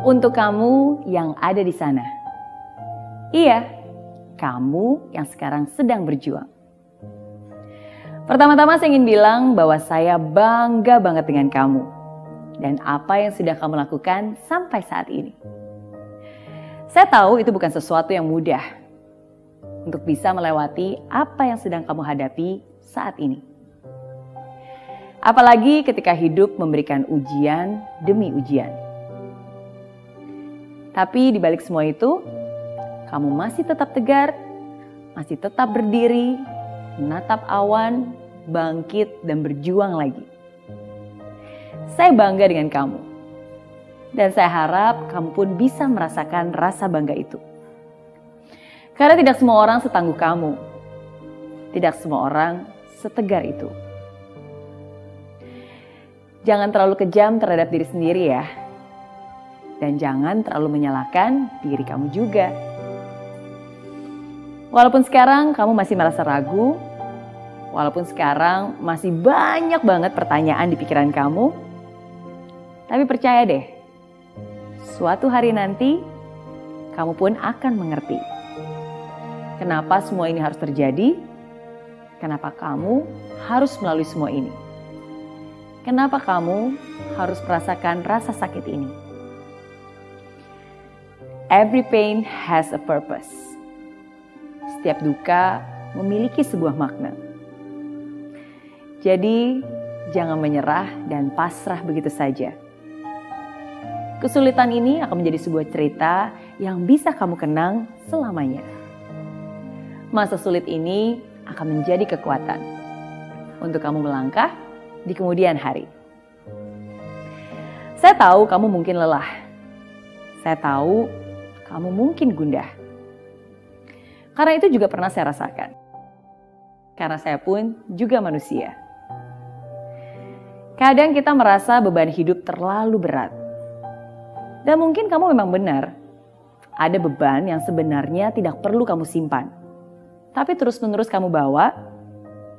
Untuk kamu yang ada di sana. Iya, kamu yang sekarang sedang berjuang. Pertama-tama saya ingin bilang bahwa saya bangga banget dengan kamu dan apa yang sudah kamu lakukan sampai saat ini. Saya tahu itu bukan sesuatu yang mudah untuk bisa melewati apa yang sedang kamu hadapi saat ini. Apalagi ketika hidup memberikan ujian demi ujian. Tapi di balik semua itu, kamu masih tetap tegar, masih tetap berdiri, menatap awan, bangkit dan berjuang lagi. Saya bangga dengan kamu. Dan saya harap kamu pun bisa merasakan rasa bangga itu. Karena tidak semua orang setangguh kamu. Tidak semua orang setegar itu. Jangan terlalu kejam terhadap diri sendiri ya. Dan jangan terlalu menyalahkan diri kamu juga. Walaupun sekarang kamu masih merasa ragu, walaupun sekarang masih banyak banget pertanyaan di pikiran kamu, tapi percaya deh, suatu hari nanti kamu pun akan mengerti. Kenapa semua ini harus terjadi? Kenapa kamu harus melalui semua ini? Kenapa kamu harus merasakan rasa sakit ini? Every pain has a purpose. Setiap duka memiliki sebuah makna. Jadi, jangan menyerah dan pasrah begitu saja. Kesulitan ini akan menjadi sebuah cerita yang bisa kamu kenang selamanya. Masa sulit ini akan menjadi kekuatan untuk kamu melangkah di kemudian hari. Saya tahu kamu mungkin lelah. Saya tahu kamu mungkin gundah. Karena itu juga pernah saya rasakan. Karena saya pun juga manusia. Kadang kita merasa beban hidup terlalu berat. Dan mungkin kamu memang benar. Ada beban yang sebenarnya tidak perlu kamu simpan. Tapi terus-menerus kamu bawa.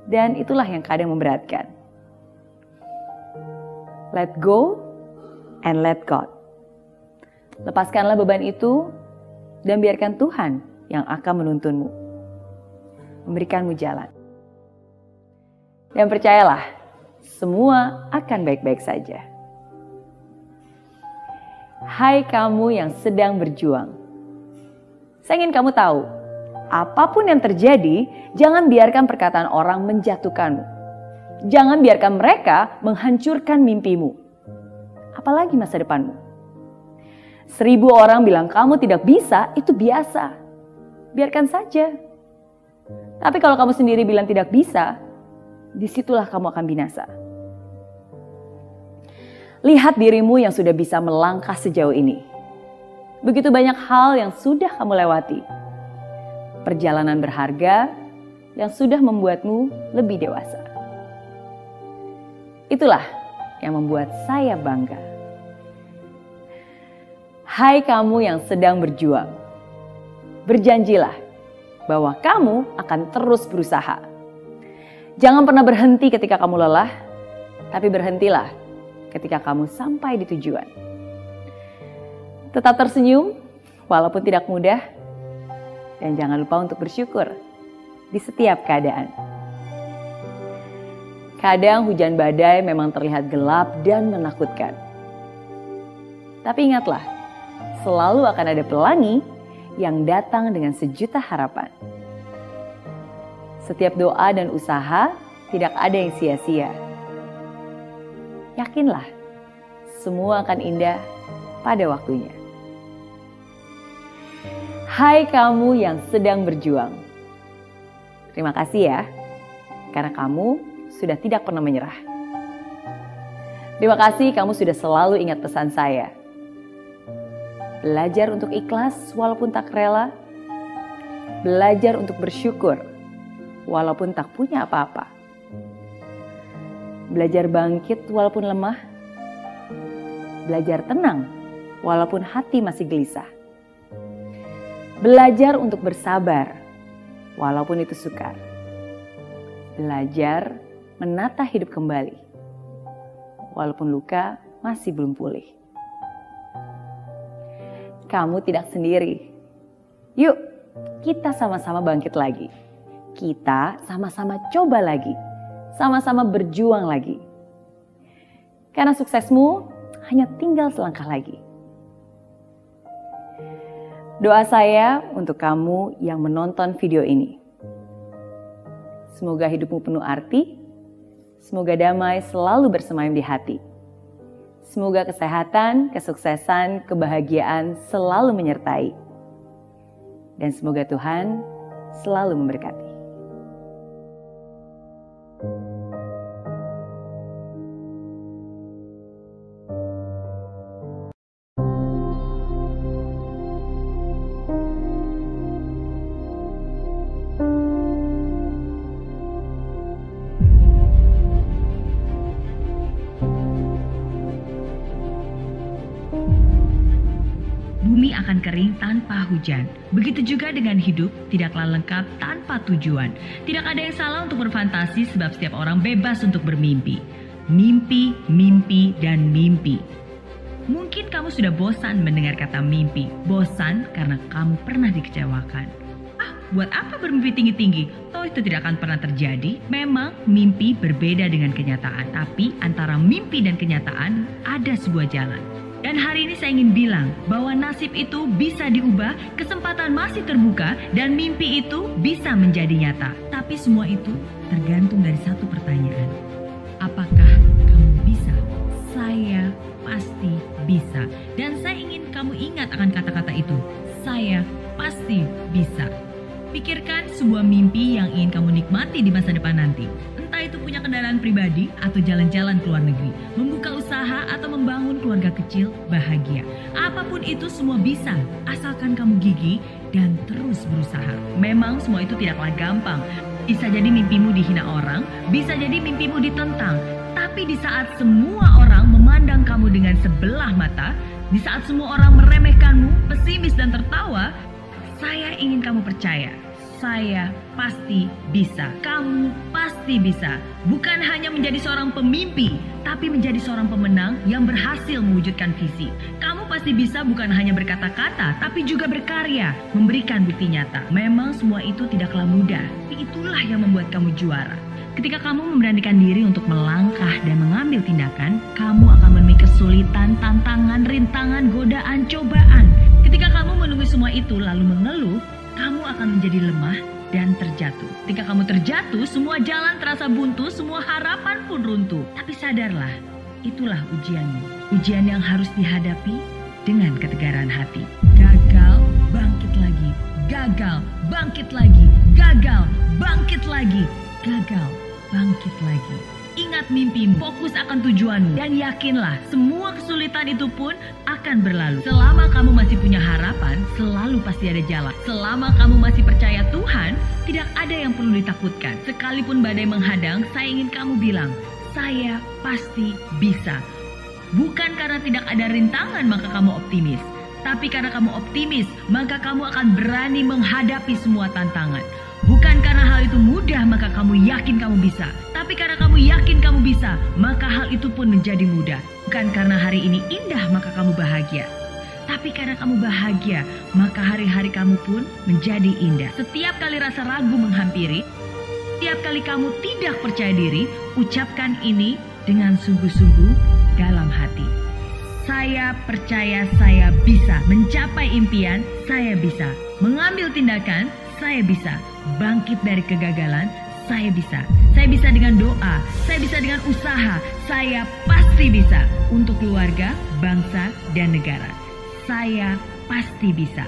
Dan itulah yang kadang memberatkan. Let go and let God. Lepaskanlah beban itu dan biarkan Tuhan yang akan menuntunmu, memberikanmu jalan. Dan percayalah, semua akan baik-baik saja. Hai kamu yang sedang berjuang. Saya ingin kamu tahu, apapun yang terjadi, jangan biarkan perkataan orang menjatuhkanmu. Jangan biarkan mereka menghancurkan mimpimu. Apalagi masa depanmu. 1000 orang bilang kamu tidak bisa, itu biasa. Biarkan saja. Tapi kalau kamu sendiri bilang tidak bisa, disitulah kamu akan binasa. Lihat dirimu yang sudah bisa melangkah sejauh ini. Begitu banyak hal yang sudah kamu lewati. Perjalanan berharga yang sudah membuatmu lebih dewasa. Itulah yang membuat saya bangga. Hai kamu yang sedang berjuang. Berjanjilah bahwa kamu akan terus berusaha. Jangan pernah berhenti ketika kamu lelah, tapi berhentilah ketika kamu sampai di tujuan. Tetap tersenyum walaupun tidak mudah, dan jangan lupa untuk bersyukur di setiap keadaan. Kadang hujan badai memang terlihat gelap dan menakutkan. Tapi ingatlah, selalu akan ada pelangi yang datang dengan sejuta harapan. Setiap doa dan usaha tidak ada yang sia-sia. Yakinlah, semua akan indah pada waktunya. Hai kamu yang sedang berjuang. Terima kasih ya, karena kamu sudah tidak pernah menyerah. Terima kasih kamu sudah selalu ingat pesan saya. Belajar untuk ikhlas walaupun tak rela. Belajar untuk bersyukur walaupun tak punya apa-apa. Belajar bangkit walaupun lemah. Belajar tenang walaupun hati masih gelisah. Belajar untuk bersabar walaupun itu sukar. Belajar menata hidup kembali walaupun luka masih belum pulih. kamu tidak sendiri. Yuk, kita sama-sama bangkit lagi. Kita sama-sama coba lagi. Sama-sama berjuang lagi. Karena suksesmu hanya tinggal selangkah lagi. Doa saya untuk kamu yang menonton video ini. Semoga hidupmu penuh arti. Semoga damai selalu bersemayam di hati. Semoga kesehatan, kesuksesan, kebahagiaan selalu menyertai. Dan semoga Tuhan selalu memberkati. Bumi akan kering tanpa hujan. Begitu juga dengan hidup, tidaklah lengkap tanpa tujuan. Tidak ada yang salah untuk berfantasi sebab setiap orang bebas untuk bermimpi. Mimpi, mimpi, dan mimpi. Mungkin kamu sudah bosan mendengar kata mimpi. Bosan karena kamu pernah dikecewakan. Buat apa bermimpi tinggi-tinggi? Toh itu tidak akan pernah terjadi. Memang mimpi berbeda dengan kenyataan. Tapi antara mimpi dan kenyataan ada sebuah jalan. Dan hari ini saya ingin bilang bahwa nasib itu bisa diubah, kesempatan masih terbuka, dan mimpi itu bisa menjadi nyata. Tapi semua itu tergantung dari satu pertanyaan. Apakah kamu bisa? Saya pasti bisa. Dan saya ingin kamu ingat akan kata-kata itu. Saya pasti bisa. Pikirkan sebuah mimpi yang ingin kamu nikmati di masa depan nanti. Entah itu punya kendaraan pribadi atau jalan-jalan ke luar negeri, membuka usaha atau membangun keluarga kecil bahagia. Apapun itu semua bisa, asalkan kamu gigih dan terus berusaha. Memang semua itu tidaklah gampang. Bisa jadi mimpimu dihina orang, bisa jadi mimpimu ditentang. Tapi di saat semua orang memandang kamu dengan sebelah mata, di saat semua orang meremehkanmu, pesimis dan tertawa, saya ingin kamu percaya. Saya pasti bisa. Kamu pasti bisa. Bukan hanya menjadi seorang pemimpi, tapi menjadi seorang pemenang yang berhasil mewujudkan visi. Kamu pasti bisa bukan hanya berkata-kata, tapi juga berkarya, memberikan bukti nyata. Memang semua itu tidaklah mudah, tapi itulah yang membuat kamu juara. Ketika kamu memberanikan diri untuk melangkah dan mengambil tindakan, kamu akan menemui kesulitan, tantangan, rintangan, godaan, cobaan. Ketika kamu menunggu semua itu lalu mengeluh, kamu akan menjadi lemah dan terjatuh. Ketika kamu terjatuh, semua jalan terasa buntu, semua harapan pun runtuh. Tapi sadarlah, itulah ujianmu. Ujian yang harus dihadapi dengan ketegaran hati. Gagal, bangkit lagi. Gagal, bangkit lagi. Gagal, bangkit lagi. Gagal, bangkit lagi. Ingat mimpimu, fokus akan tujuanmu, dan yakinlah semua kesulitan itu pun akan berlalu. Selama kamu masih punya harapan, selalu pasti ada jalan. Selama kamu masih percaya Tuhan, tidak ada yang perlu ditakutkan. Sekalipun badai menghadang, saya ingin kamu bilang, saya pasti bisa. Bukan karena tidak ada rintangan maka kamu optimis, tapi karena kamu optimis, maka kamu akan berani menghadapi semua tantangan. Bukan karena hal itu mudah maka kamu yakin kamu bisa, tapi karena kamu yakin kamu bisa, maka hal itu pun menjadi mudah. Bukan karena hari ini indah maka kamu bahagia, tapi karena kamu bahagia, maka hari-hari kamu pun menjadi indah. Setiap kali rasa ragu menghampiri, setiap kali kamu tidak percaya diri, ucapkan ini dengan sungguh-sungguh dalam hati. Saya percaya saya bisa mencapai impian, saya bisa mengambil tindakan, saya bisa bangkit dari kegagalan, saya bisa. Saya bisa dengan doa, saya bisa dengan usaha, saya pasti bisa untuk keluarga, bangsa, dan negara. Saya pasti bisa.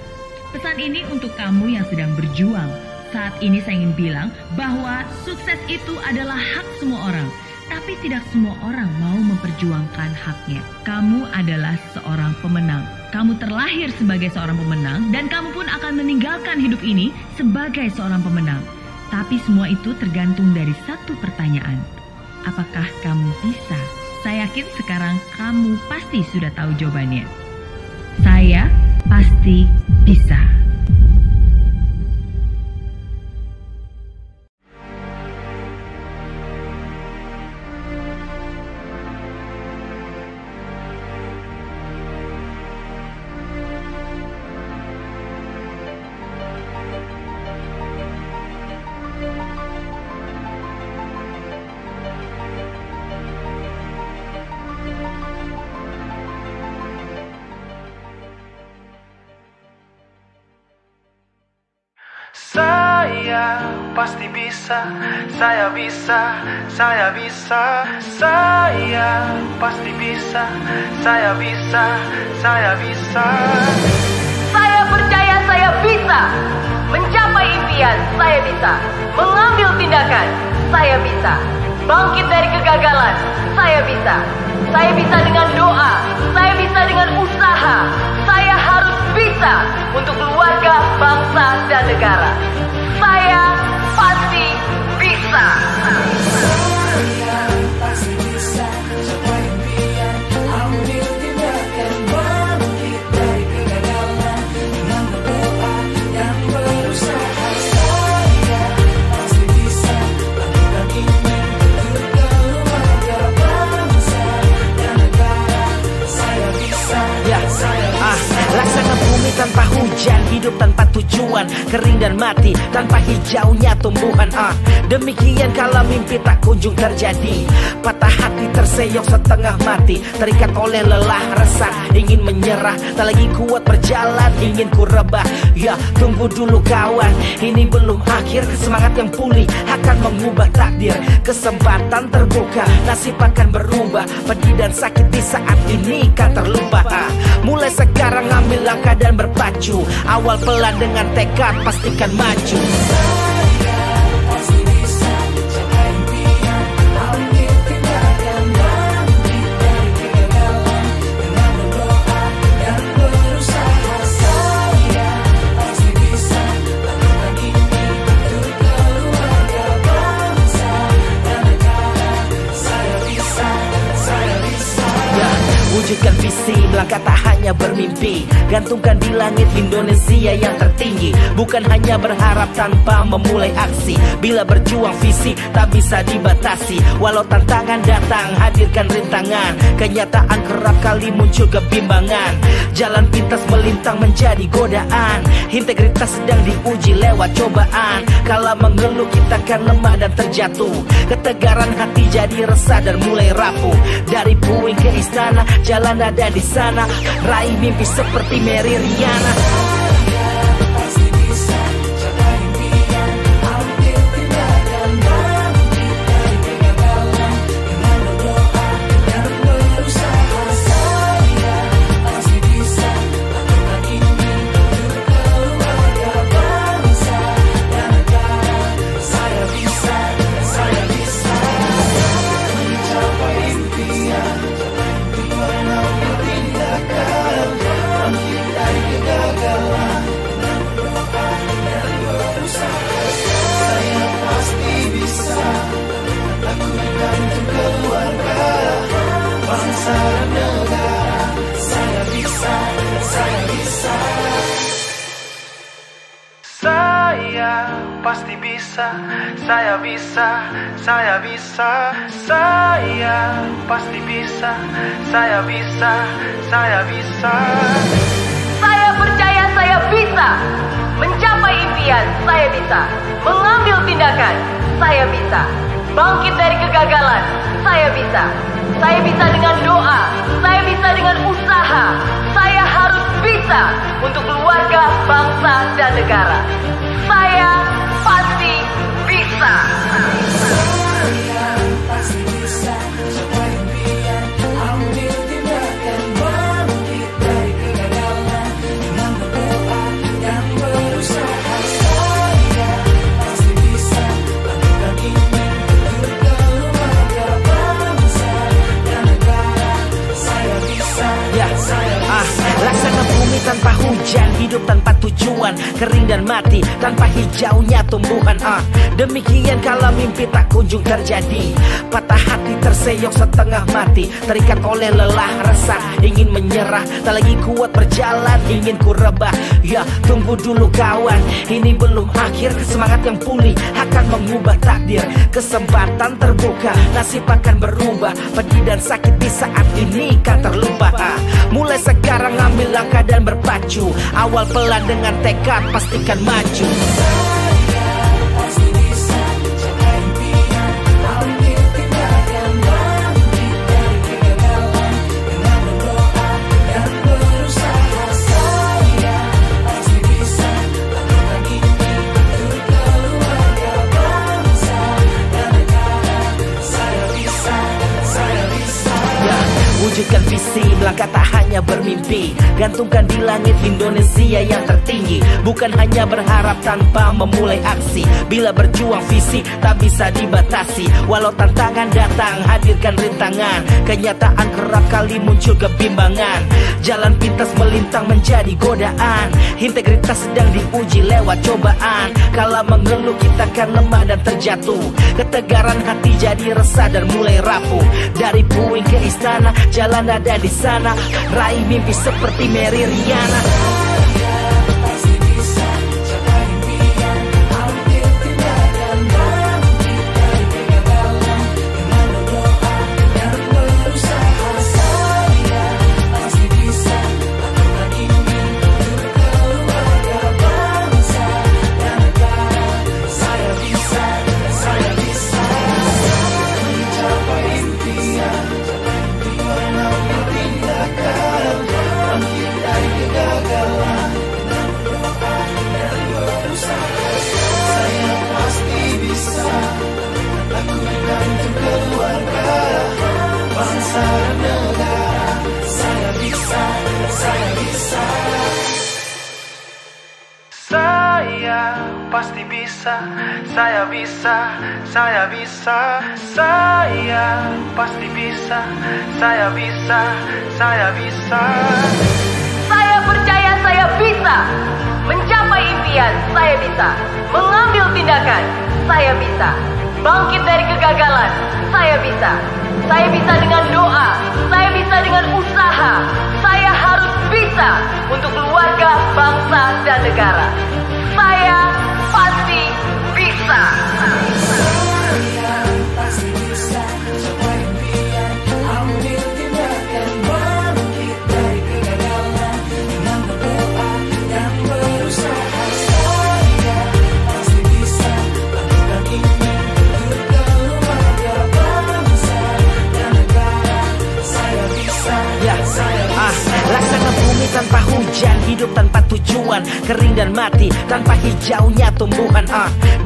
Pesan ini untuk kamu yang sedang berjuang. Saat ini saya ingin bilang bahwa sukses itu adalah hak semua orang. Tapi tidak semua orang mau memperjuangkan haknya. Kamu adalah seorang pemenang. Kamu terlahir sebagai seorang pemenang dan kamu pun akan meninggalkan hidup ini sebagai seorang pemenang. Tapi semua itu tergantung dari satu pertanyaan. Apakah kamu bisa? Saya yakin sekarang kamu pasti sudah tahu jawabannya. Saya pasti bisa. Saya pasti bisa, saya bisa, saya bisa. Saya pasti bisa, saya bisa, saya bisa. Saya percaya saya bisa mencapai impian, saya bisa mengambil tindakan, saya bisa bangkit dari kegagalan, saya bisa. Saya bisa dengan doa, saya bisa dengan usaha. Saya harus bisa untuk keluarga, bangsa, dan negara. Saya pasti bisa. Laksana bumi tanpa hujan, hidup tanpa tujuan, kering dan mati tanpa hijaunya tumbuhan. Demikian kalau mimpi tak kunjung terjadi, patah hati terseok setengah mati, terikat oleh lelah resah, ingin menyerah, tak lagi kuat berjalan, ingin ku rebah. Ya tunggu dulu kawan, ini belum akhir, semangat yang pulih akan mengubah takdir. Kesempatan terbuka, nasib akan berubah, pedih dan sakit di saat ini kan terlupa. Mulai sekarang ambil langkah dan berpacu, awal pelan dengan tekad pastikan maju. Wujudkan visi, melangkah tak hanya bermimpi, gantungkan di langit Indonesia yang tertinggi. Bukan hanya berharap tanpa memulai aksi, bila berjuang visi tak bisa dibatasi. Walau tantangan datang, hadirkan rintangan, kenyataan kerap kali muncul kebimbangan. Jalan pintas melintang menjadi godaan, integritas sedang diuji lewat cobaan. Kala mengeluh kita kan lemah dan terjatuh, ketegaran hati jadi resah dan mulai rapuh. Dari puing ke istana, jalan ada di sana, raih mimpi seperti Mary Riana. Pasti bisa, saya bisa, saya bisa. Saya pasti bisa, saya bisa, saya bisa. Saya percaya saya bisa mencapai impian, saya bisa mengambil tindakan, saya bisa bangkit dari kegagalan, saya bisa. Saya bisa dengan doa, saya bisa dengan usaha. Saya harus bisa untuk keluarga, bangsa, dan negara. Saya pasti bisa. Laksana bumi tanpa hujan, hidup tanpa tujuan, kering dan mati tanpa hijaunya tumbuhan. Demikian kalau mimpi tak kunjung terjadi, patah hati terseok setengah mati, terikat oleh lelah resah, ingin menyerah, tak lagi kuat berjalan, ingin ku rebah. Ya tunggu dulu kawan, ini belum akhir, semangat yang pulih akan mengubah takdir. Kesempatan terbuka, nasib akan berubah, pedih dan sakit di saat ini kan terlupa. Mulai sekarang ambil langkah dan berpacu, awal pelan dengan tekad pastikan maju. hanya bermimpi, gantungkan di langit Indonesia yang tertinggi. Bukan hanya berharap tanpa memulai aksi. Bila berjuang visi tak bisa dibatasi. Walau tantangan datang, hadirkan rintangan. Kenyataan kerap kali muncul kebimbangan. Jalan pintas melintang menjadi godaan. Integritas sedang diuji lewat cobaan. Kala mengeluh kita kan lemah dan terjatuh. Ketegaran hati jadi resah dan mulai rapuh. Dari puing ke istana, jalan ada di sana. Raih mimpi seperti Mary Riana. Pasti bisa, saya bisa, saya bisa. Saya pasti bisa, saya bisa, saya bisa. Saya percaya saya bisa mencapai impian, saya bisa mengambil tindakan, saya bisa bangkit dari kegagalan, saya bisa. Saya bisa dengan doa, saya bisa dengan usaha. Saya harus bisa untuk keluarga, bangsa, dan negara. Saya pasti bisa. Laksana bumi tanpa hujan, hidup tanpa tujuan, kering dan mati tanpa hijaunya tumbuhan.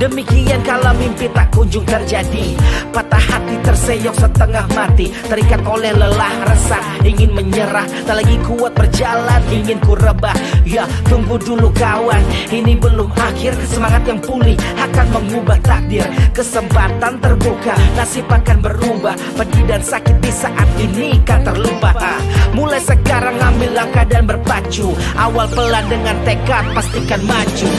Demikian kala mimpi tak kunjung terjadi. Patah hati terseok setengah mati, terikat oleh lelah resah, ingin menyerah, tak lagi kuat berjalan, ingin ku rebah. Ya tunggu dulu kawan, ini belum akhir. Semangat yang pulih akan mengubah takdir. Kesempatan terbuka, nasib akan berubah. Pedih dan sakit di saat ini kan terlupa. Mulai sekarang ambil langkah dan berpacu. Awal pelan dengan tekad, pastikan maju.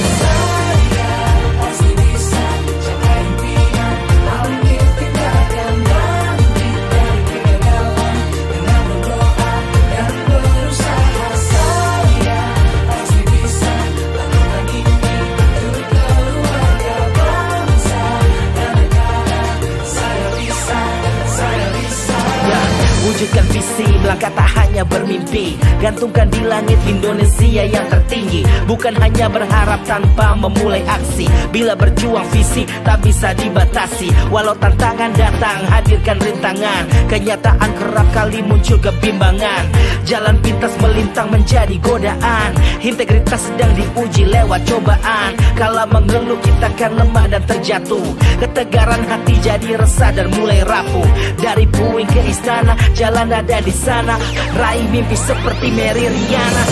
Wujudkan visi, melangkah tak hanya bermimpi. Gantungkan di langit Indonesia yang tertinggi. Bukan hanya berharap tanpa memulai aksi. Bila berjuang visi tak bisa dibatasi. Walau tantangan datang, hadirkan rintangan. Kenyataan kerap kali muncul kebimbangan. Jalan pintas melintang menjadi godaan. Integritas sedang diuji lewat cobaan. Kala mengeluh kita kan lemah dan terjatuh. Ketegaran hati jadi resah dan mulai rapuh. Dari puing ke istana, jalan ada di sana. Raih mimpi seperti Mary Riana.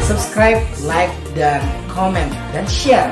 Subscribe, like, dan komen, dan share.